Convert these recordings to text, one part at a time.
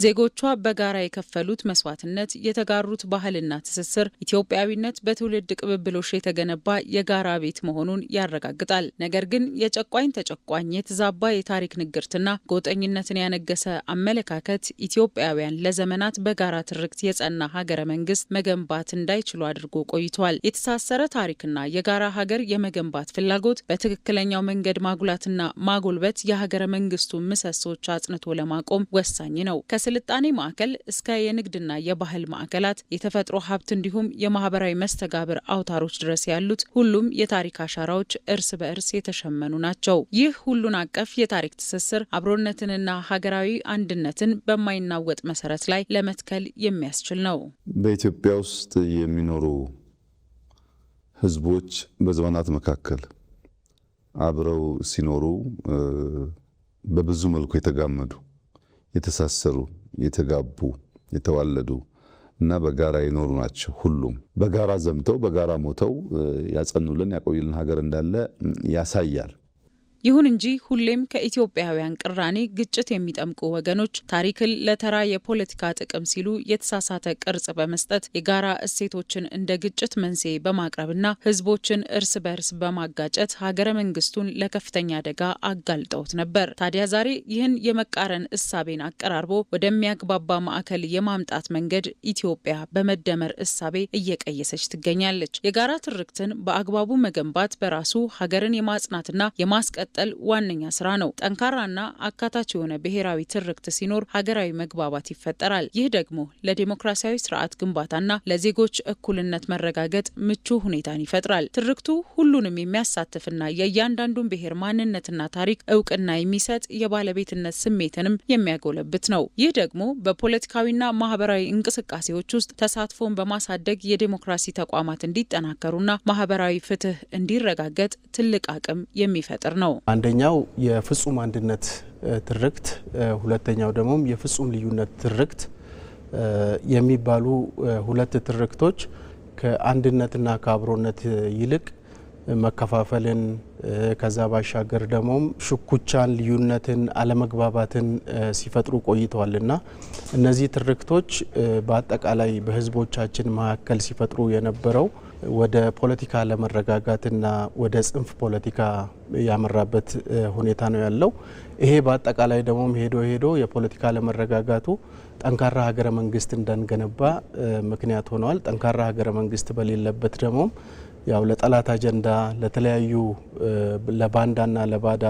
ዜጎቿ በጋራ የከፈሉት መስዋዕትነት፣ የተጋሩት ባህልና ትስስር ኢትዮጵያዊነት በትውልድ ቅብብሎሽ የተገነባ የጋራ ቤት መሆኑን ያረጋግጣል። ነገር ግን የጨቋኝ ተጨቋኝ የተዛባ የታሪክ ንግርትና ጎጠኝነትን ያነገሰ አመለካከት ኢትዮጵያውያን ለዘመናት በጋራ ትርክት የጸና ሀገረ መንግስት መገንባት እንዳይችሉ አድርጎ ቆይቷል። የተሳሰረ ታሪክና የጋራ ሀገር የመገንባት ፍላጎት በትክክለኛው መንገድ ማጉላትና ማጎልበት የሀገረ መንግስቱ ምሰሶች አጽንቶ ለማቆም ወሳኝ ነው። ከስልጣኔ ማዕከል እስከ የንግድና የባህል ማዕከላት፣ የተፈጥሮ ሀብት እንዲሁም የማህበራዊ መስተጋብር አውታሮች ድረስ ያሉት ሁሉም የታሪክ አሻራዎች እርስ በእርስ የተሸመኑ ናቸው። ይህ ሁሉን አቀፍ የታሪክ ትስስር አብሮነትንና ሀገራዊ አንድነትን በማይናወጥ መሰረት ላይ ለመትከል የሚያስችል ነው። በኢትዮጵያ ውስጥ የሚኖሩ ህዝቦች በዘመናት መካከል አብረው ሲኖሩ በብዙ መልኩ የተጋመዱ፣ የተሳሰሩ፣ የተጋቡ፣ የተዋለዱ እና በጋራ የኖሩ ናቸው። ሁሉም በጋራ ዘምተው በጋራ ሞተው ያጸኑልን ያቆዩልን ሀገር እንዳለ ያሳያል። ይሁን እንጂ ሁሌም ከኢትዮጵያውያን ቅራኔ ግጭት የሚጠምቁ ወገኖች ታሪክን ለተራ የፖለቲካ ጥቅም ሲሉ የተሳሳተ ቅርጽ በመስጠት የጋራ እሴቶችን እንደ ግጭት መንስኤ በማቅረብና ህዝቦችን እርስ በርስ በማጋጨት ሀገረ መንግስቱን ለከፍተኛ አደጋ አጋልጠውት ነበር። ታዲያ ዛሬ ይህን የመቃረን እሳቤን አቀራርቦ ወደሚያግባባ ማዕከል የማምጣት መንገድ ኢትዮጵያ በመደመር እሳቤ እየቀየሰች ትገኛለች። የጋራ ትርክትን በአግባቡ መገንባት በራሱ ሀገርን የማጽናትና የማስቀጠል ዋነኛ ስራ ነው። ጠንካራና አካታች የሆነ ብሔራዊ ትርክት ሲኖር ሀገራዊ መግባባት ይፈጠራል። ይህ ደግሞ ለዲሞክራሲያዊ ስርዓት ግንባታና ለዜጎች እኩልነት መረጋገጥ ምቹ ሁኔታን ይፈጥራል። ትርክቱ ሁሉንም የሚያሳትፍና የእያንዳንዱን ብሔር ማንነትና ታሪክ እውቅና የሚሰጥ የባለቤትነት ስሜትንም የሚያጎለብት ነው። ይህ ደግሞ በፖለቲካዊና ማህበራዊ እንቅስቃሴዎች ውስጥ ተሳትፎን በማሳደግ የዲሞክራሲ ተቋማት እንዲጠናከሩና ማህበራዊ ፍትህ እንዲረጋገጥ ትልቅ አቅም የሚፈጥር ነው። አንደኛው የፍጹም አንድነት ትርክት፣ ሁለተኛው ደግሞ የፍጹም ልዩነት ትርክት የሚባሉ ሁለት ትርክቶች ከአንድነትና ከአብሮነት ይልቅ መከፋፈልን ከዛ ባሻገር ደግሞ ሽኩቻን፣ ልዩነትን፣ አለመግባባትን ሲፈጥሩ ቆይተዋልና እነዚህ ትርክቶች በአጠቃላይ በህዝቦቻችን መካከል ሲፈጥሩ የነበረው ወደ ፖለቲካ ለመረጋጋትና ወደ ጽንፍ ፖለቲካ ያመራበት ሁኔታ ነው ያለው። ይሄ በአጠቃላይ ደግሞ ሄዶ የፖለቲካ ለመረጋጋቱ ጠንካራ ሀገረ መንግስት እንዳንገነባ ምክንያት ሆነዋል። ጠንካራ ሀገረ መንግስት በሌለበት ደግሞ ያው ለጠላት አጀንዳ፣ ለተለያዩ ለባንዳና ለባዳ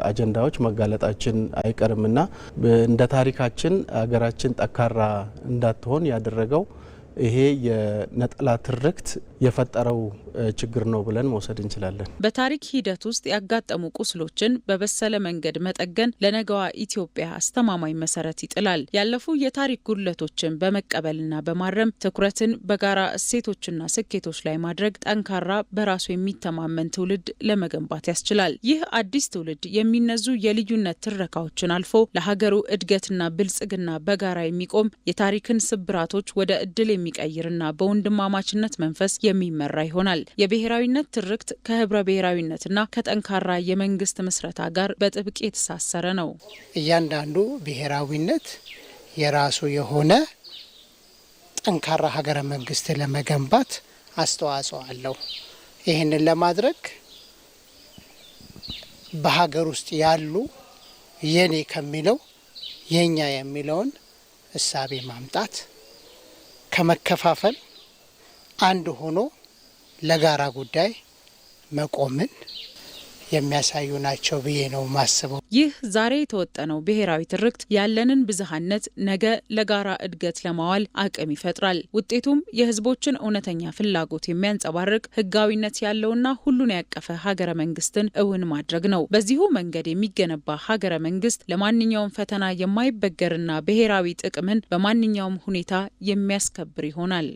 አጀንዳዎች መጋለጣችን አይቀርምና እንደ ታሪካችን ሀገራችን ጠንካራ እንዳትሆን ያደረገው ይሄ የነጠላ ትርክት የፈጠረው ችግር ነው ብለን መውሰድ እንችላለን። በታሪክ ሂደት ውስጥ ያጋጠሙ ቁስሎችን በበሰለ መንገድ መጠገን ለነገዋ ኢትዮጵያ አስተማማኝ መሰረት ይጥላል። ያለፉ የታሪክ ጉድለቶችን በመቀበልና በማረም ትኩረትን በጋራ እሴቶችና ስኬቶች ላይ ማድረግ ጠንካራ፣ በራሱ የሚተማመን ትውልድ ለመገንባት ያስችላል። ይህ አዲስ ትውልድ የሚነዙ የልዩነት ትረካዎችን አልፎ ለሀገሩ እድገትና ብልጽግና በጋራ የሚቆም የታሪክን ስብራቶች ወደ እድል የሚቀይርና በወንድማማችነት መንፈስ የሚመራ ይሆናል። የብሔራዊነት ትርክት ከህብረ ብሔራዊነትና ከጠንካራ የመንግስት ምስረታ ጋር በጥብቅ የተሳሰረ ነው። እያንዳንዱ ብሔራዊነት የራሱ የሆነ ጠንካራ ሀገረ መንግስት ለመገንባት አስተዋጽኦ አለው። ይህንን ለማድረግ በሀገር ውስጥ ያሉ የኔ ከሚለው የኛ የሚለውን እሳቤ ማምጣት፣ ከመከፋፈል አንድ ሆኖ ለጋራ ጉዳይ መቆምን የሚያሳዩ ናቸው ብዬ ነው ማስበው። ይህ ዛሬ የተወጠነው ብሔራዊ ትርክት ያለንን ብዝሃነት ነገ ለጋራ እድገት ለማዋል አቅም ይፈጥራል። ውጤቱም የህዝቦችን እውነተኛ ፍላጎት የሚያንጸባርቅ ህጋዊነት ያለውና ሁሉን ያቀፈ ሀገረ መንግስትን እውን ማድረግ ነው። በዚሁ መንገድ የሚገነባ ሀገረ መንግስት ለማንኛውም ፈተና የማይበገርና ብሔራዊ ጥቅምን በማንኛውም ሁኔታ የሚያስከብር ይሆናል።